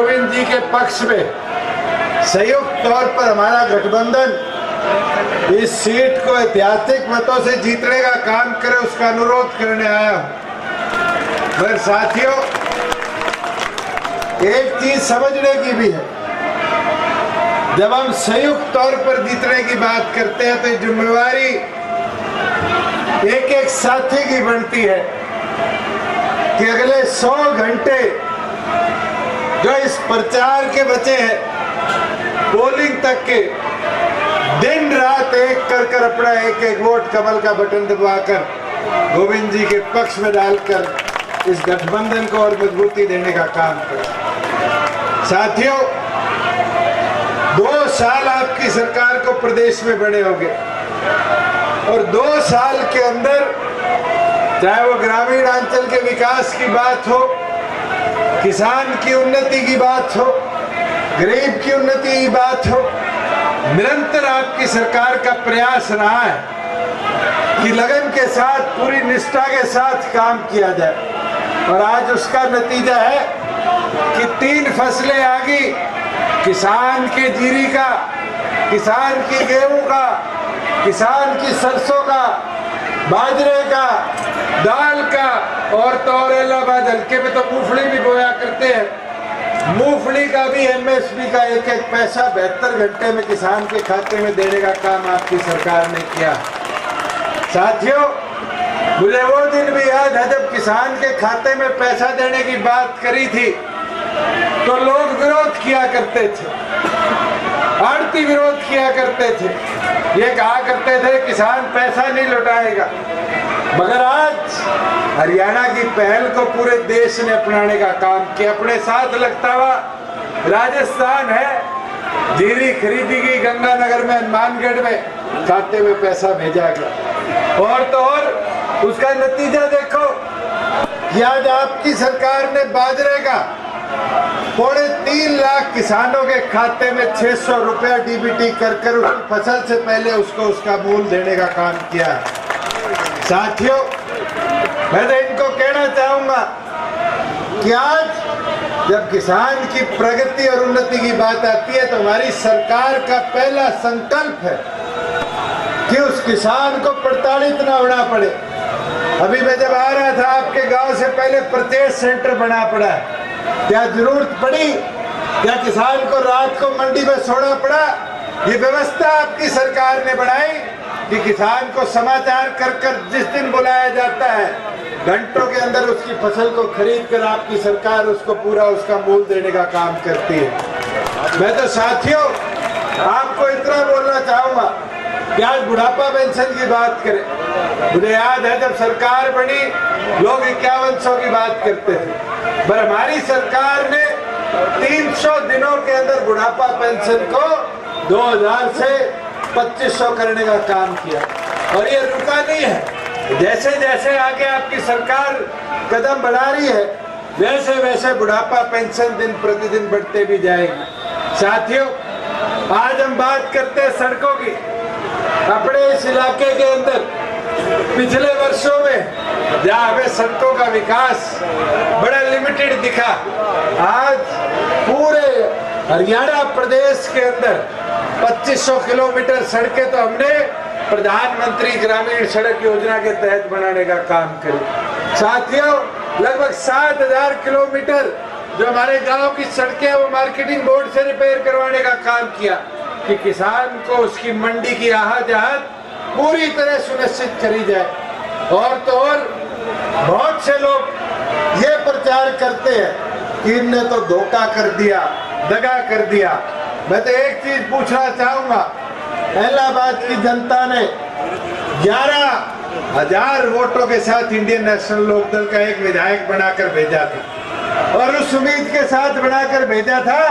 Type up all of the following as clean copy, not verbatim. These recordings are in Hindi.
गोविंद जी के पक्ष में संयुक्त तौर पर हमारा गठबंधन इस सीट को ऐतिहासिक मतों से जीतने का काम करे, उसका अनुरोध करने आया हूं। मगर साथियों, एक चीज समझने की भी है, जब हम संयुक्त तौर पर जीतने की बात करते हैं तो जिम्मेवारी एक एक साथी की बनती है कि अगले 100 घंटे जो इस प्रचार के बचे हैं, पोलिंग तक के, दिन रात एक कर अपना एक एक वोट कमल का बटन दबाकर गोविंद जी के पक्ष में डालकर इस गठबंधन को और मजबूती देने का काम करें। साथियों, 2 साल आपकी सरकार को प्रदेश में बने होंगे और 2 साल के अंदर चाहे वो ग्रामीण अंचल के विकास की बात हो, किसान की उन्नति की बात हो, गरीब की उन्नति की बात हो, निरंतर आपकी सरकार का प्रयास रहा है कि लगन के साथ, पूरी निष्ठा के साथ काम किया जाए। और आज उसका नतीजा है कि 3 फसलें आ गई, किसान के जीरी का, किसान की गेहूं का, किसान की सरसों का, बाजरे का, दाल का, और तो और इलाहाबाद हल्के में तो मूंगफली भी बोया करते हैं। मूंगफली का भी MSP का एक एक पैसा 72 घंटे में किसान के खाते में देने का काम आपकी सरकार ने किया। साथियों, मुझे वो दिन भी याद है जब किसान के खाते में पैसा देने की बात करी थी तो लोग विरोध किया करते थे, आड़ती विरोध किया करते थे, ये कहा करते थे किसान पैसा नहीं लौटाएगा। मगर आज हरियाणा की पहल को पूरे देश ने अपनाने का काम किया। अपने साथ लगता हुआ राजस्थान है, जीरी खरीदी गई गंगानगर में, हनुमानगढ़ में, खाते में पैसा भेजा गया। और तो और उसका नतीजा देखो कि आज आपकी सरकार ने बाजरे का 3.25 लाख किसानों के खाते में 600 रुपया DBT कर उसकी फसल से पहले उसको उसका मूल देने का काम किया। साथियों, मैं तो इनको कहना चाहूंगा कि आज जब किसान की प्रगति और उन्नति की बात आती है तो हमारी सरकार का पहला संकल्प है कि उस किसान को प्रताड़ित ना होना पड़े। अभी मैं जब आ रहा था आपके गांव से, पहले परचेज सेंटर बना पड़ा है। क्या जरूरत पड़ी, क्या किसान को रात को मंडी में सोना पड़ा? ये व्यवस्था आपकी सरकार ने बनाई कि किसान को समाचार कर जिस दिन बुलाया जाता है, घंटों के अंदर उसकी फसल को खरीद कर आपकी सरकार उसको पूरा उसका मूल देने का काम करती है। मैं तो साथियों आपको इतना बोलना चाहूंगा कि आज बुढ़ापा पेंशन की बात करें। मुझे याद है जब सरकार बनी लोग 5100 की बात करते थे, पर हमारी सरकार ने 300 दिनों के अंदर बुढ़ापा पेंशन को 2000 से 2500 करने का काम किया। और ये रुका नहीं है, जैसे जैसे आगे आपकी सरकार कदम बढ़ा रही है वैसे वैसे बुढ़ापा पेंशन दिन प्रतिदिन बढ़ते भी जाएगी। साथियों, आज हम बात करते हैं सड़कों की। अपने इस इलाके के अंदर पिछले वर्षों में जहाँ हमें सड़कों का विकास बड़ा लिमिटेड दिखा, आज पूरे हरियाणा प्रदेश के अंदर 2500 किलोमीटर सड़कें तो हमने प्रधानमंत्री ग्रामीण सड़क योजना के तहत बनाने का काम किया। साथियों, लगभग 7000 किलोमीटर जो हमारे गांव की सड़कें वो मार्केटिंग बोर्ड से रिपेयर करवाने का काम किया कि किसान को उसकी मंडी की आहत पूरी तरह सुनिश्चित करी जाए। और तो और बहुत से लोग ये प्रचार करते हैं कि इनने तो धोखा कर दिया, दगा कर दिया। मैं तो एक चीज पूछना चाहूंगा, इलाहाबाद की जनता ने 11,000 वोटों के साथ इंडियन नेशनल लोकदल का एक विधायक बनाकर भेजा था और उस उम्मीद के साथ बनाकर भेजा था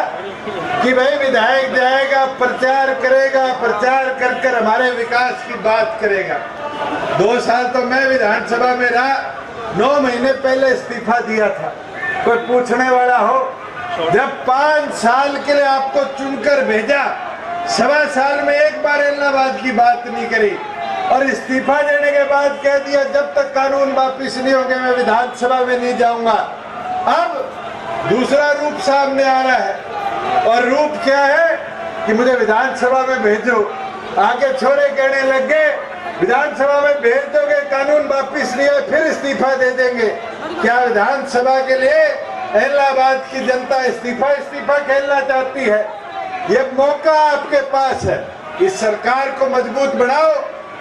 कि भाई विधायक जाएगा, प्रचार करेगा, प्रचार कर हमारे विकास की बात करेगा। 2 साल तो मैं विधानसभा में रहा, 9 महीने पहले इस्तीफा दिया था। कोई पूछने वाला हो, जब 5 साल के लिए आपको चुनकर भेजा, 1.25 साल में एक बार इलाहाबाद की बात नहीं करी और इस्तीफा देने के बाद कह दिया जब तक कानून वापिस नहीं होंगे मैं विधानसभा में नहीं जाऊंगा। अब दूसरा रूप सामने आ रहा है। और रूप क्या है कि मुझे विधानसभा में भेजो। आगे छोरे कहने लग गए विधानसभा में भेज दोगे कानून वापिस नहीं है फिर इस्तीफा दे देंगे। क्या विधानसभा के लिए इलाहाबाद की जनता इस्तीफा खेलना चाहती है? ये मौका आपके पास है, इस सरकार को मजबूत बनाओ,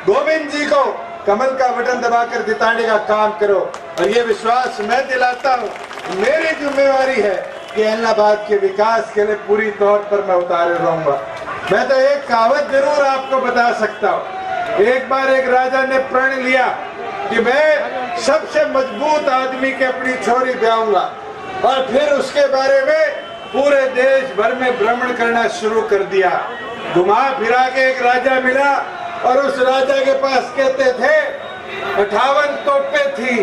गोविंद जी को कमल का बटन दबाकर जिताने का काम करो। और ये विश्वास मैं दिलाता हूँ, मेरी जिम्मेवारी है कि इलाहाबाद के विकास के लिए पूरी तौर पर मैं उतारे रहूंगा। मैं तो एक कहावत जरूर आपको बता सकता हूँ। एक बार एक राजा ने प्रण लिया कि मैं सबसे मजबूत आदमी के अपनी छोरी ब्याऊंगा, और फिर उसके बारे में पूरे देश भर में भ्रमण करना शुरू कर दिया। घुमा फिरा के एक राजा मिला और उस राजा के पास कहते थे 58 तोपें थी,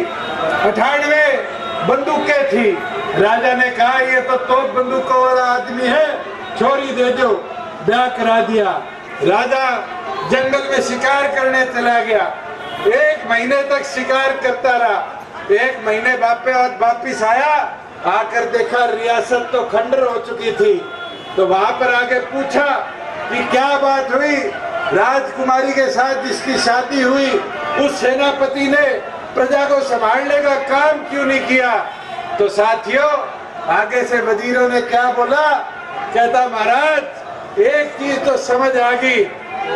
98 बंदूकें थी। राजा ने कहा ये तो तोप बंदूकों वाला आदमी है, छोरी दे दो। ब्याह करा दिया। राजा जंगल में शिकार करने चला गया। 1 महीने तक शिकार करता रहा। 1 महीने बाद वापिस आया, आकर देखा रियासत तो खंडर हो चुकी थी। तो वहां पर आके पूछा कि क्या बात हुई, राजकुमारी के साथ जिसकी शादी हुई उस सेनापति ने प्रजा को संभालने का काम क्यों नहीं किया? तो साथियों आगे से वजीरों ने क्या बोला, कहता महाराज एक चीज तो समझ आ गई,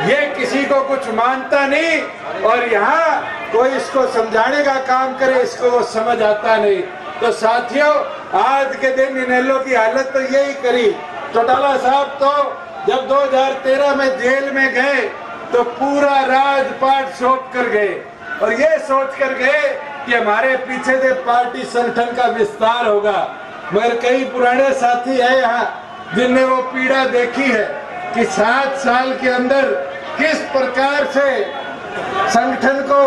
ये किसी को कुछ मानता नहीं और यहाँ कोई इसको समझाने का काम करे इसको वो समझ आता नहीं। तो साथियों आज के दिन इनेलो की हालत तो यही करी। चौटाला साहब तो जब 2013 में जेल में गए तो पूरा राजपाट सौंप कर गए और ये सोच कर गए कि हमारे पीछे से पार्टी संगठन का विस्तार होगा। मगर कई पुराने साथी है यहाँ जिनने वो पीड़ा देखी है कि 7 साल के अंदर किस प्रकार से संगठन को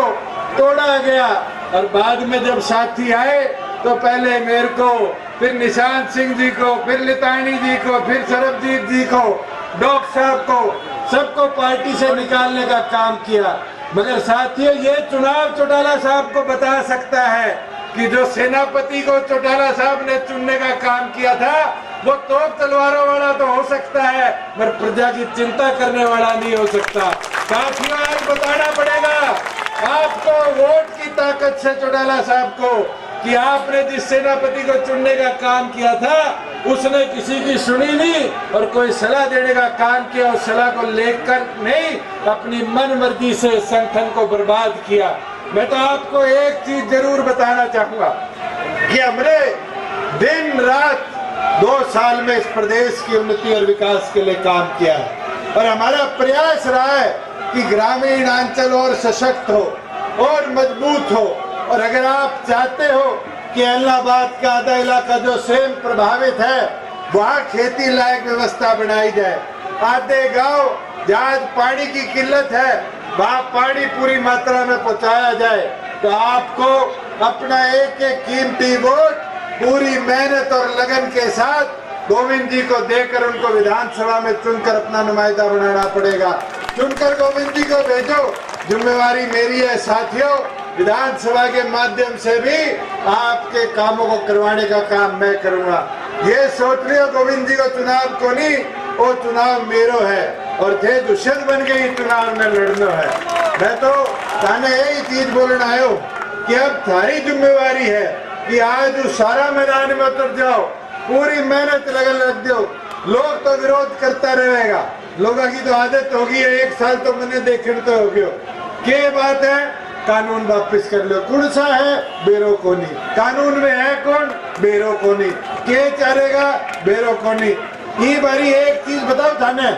तोड़ा गया। और बाद में जब साथी आए तो पहले मेरे को, फिर निशांत सिंह जी को, फिर लितानी जी को, फिर सरबजीत जी को, डॉक्टर साहब को, सबको पार्टी से निकालने का काम किया। मगर साथियों ये चुनाव चौटाला साहब को बता सकता है कि जो सेनापति को चौटाला साहब ने चुनने का काम किया था वो तोप तलवारों वाला तो हो सकता है मगर प्रजा की चिंता करने वाला नहीं हो सकता। साथियों आज बताना पड़ेगा आपको वोट की ताकत से चौटाला साहब को कि आपने जिस सेनापति को चुनने का काम किया था उसने किसी की सुनी नहीं और कोई सलाह देने का काम किया, उस सलाह को लेकर नहीं अपनी मन मर्जी से संगठन को बर्बाद किया। मैं तो आपको एक चीज जरूर बताना चाहूंगा कि हमने दिन रात 2 साल में इस प्रदेश की उन्नति और विकास के लिए काम किया है और हमारा प्रयास रहा है कि ग्रामीण अंचल और सशक्त हो और मजबूत हो। और अगर आप चाहते हो कि इलाहाबाद का आधा इलाका जो स्वयं प्रभावित है वहाँ खेती लायक व्यवस्था बनाई जाए, आधे गांव जहाँ पानी की किल्लत है वहाँ पानी पूरी मात्रा में पहुँचाया जाए, तो आपको अपना एक एक कीमती वोट पूरी मेहनत और लगन के साथ गोविंद जी को देकर उनको विधानसभा में चुनकर अपना नुमाइंदा बनाना पड़ेगा। चुनकर गोविंद जी को भेजो, जिम्मेवारी मेरी है। साथियों विधानसभा के माध्यम से भी आपके कामों को करवाने का काम मैं करूंगा। ये सोच लियो गोविंद जी को चुनाव को नहीं, वो चुनाव मेरो है और थे दुष्यंत बन के ही चुनाव में लड़ना है। मैं तो थाने यही चीज बोलना आयो कि अब थारी जिम्मेवारी है कि आज उस सारा मैदान में उतर जाओ, पूरी मेहनत लगन लग दो। लोग तो विरोध करता रहेगा, लोगों की तो आदत होगी है, 1 साल तो मैंने देखने तो हो गयो के बात है कानून वापस कर लो। कौन सा है बेरो कोनी, कानून में है कौन बेरो कोनी, के चारेगा बेरो कोनी। ये बारी एक चीज बताओ थाने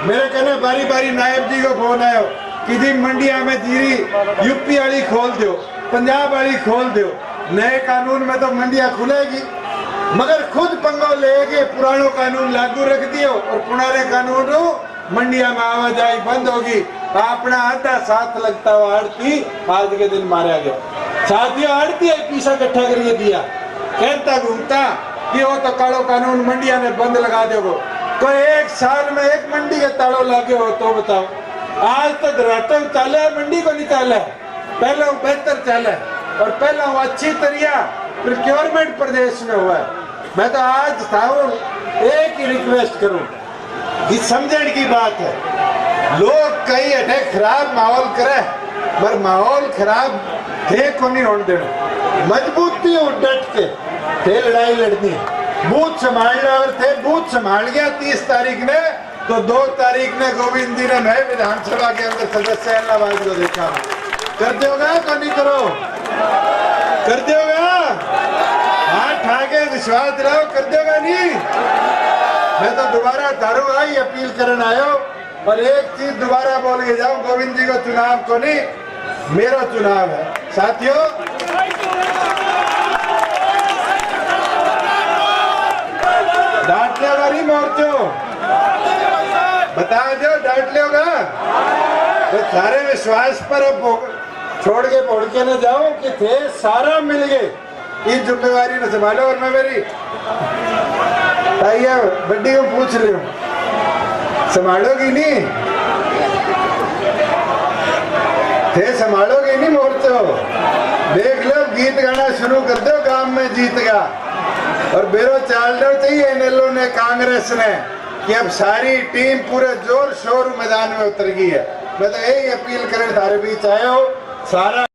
मेरे कहने बारी बारी नायब जी को फोन आयो कि जी मंडिया में जीरी यूपी वाली खोल दो, पंजाब वाली खोल दो। नए कानून में तो मंडिया खुलेगी मगर खुद पंगो लेके पुरानो कानून लागू रख दियो और पुराने कानून मंडिया में आवाजाही बंद होगी। अपना आधा साथ लगता हुआ आड़ती आज के दिन मारा गया। साथियों आड़ती पैसा इकट्ठा करके दिया, कहता घूमता कि वो तो कालो कानून मंडिया में बंद लगा दोगे। कोई 1 साल में 1 मंडी के तालों लागे हो तो बताओ। आज तो धरातल चाले मंडी को निकाला है, पहले वो बेहतर चाला है और पहले वो अच्छी तरिया प्रोक्योरमेंट प्रदेश में हुआ है। मैं तो आज थाऊं एक ही रिक्वेस्ट करूं कि समझण की बात है, लोग कई अठे खराब माहौल करे पर माहौल खराब थे को नहीं होने देना, मजबूती और डट के थे लड़ाई लड़नी। बूथ संभालना अगर थे बूथ संभाल गया 30 तारीख ने, तो 2 तारीख ने गोविंद जी ने मैं विधानसभा के अंदर सदस्य इलाहाबाद को देखा। कर दोगा तो नहीं करो, कर दोगा, हाथ ठाके विश्वास दिलाओ, कर दोगा नहीं। मैं तो दोबारा दारू आई अपील करने आयो और एक चीज दोबारा बोल के जाऊं, गोविंद जी को चुनाव को नहीं, मेरा चुनाव है साथियों। डांट लेगा नहीं मोर्चो, बता दो डांट लेगा तो सारे विश्वास पर छोड़ के बोड़ के न जाओ कि थे सारा मिल गए, इस जिम्मेवारी न संभालो। और मैं मेरी ताइया बड्डी को पूछ रही हूँ, संभालोगी नहीं? थे संभालोगी नहीं मोर्चो? देख लो, गीत गाना शुरू कर दो, गांव में जीतेगा। और बेरो चाल दो चाहिए एनएलओ ने, कांग्रेस ने, कि अब सारी टीम पूरे जोर शोर मैदान में उतर गई है। मैं तो यही अपील करें थारे बीच आए हो सारा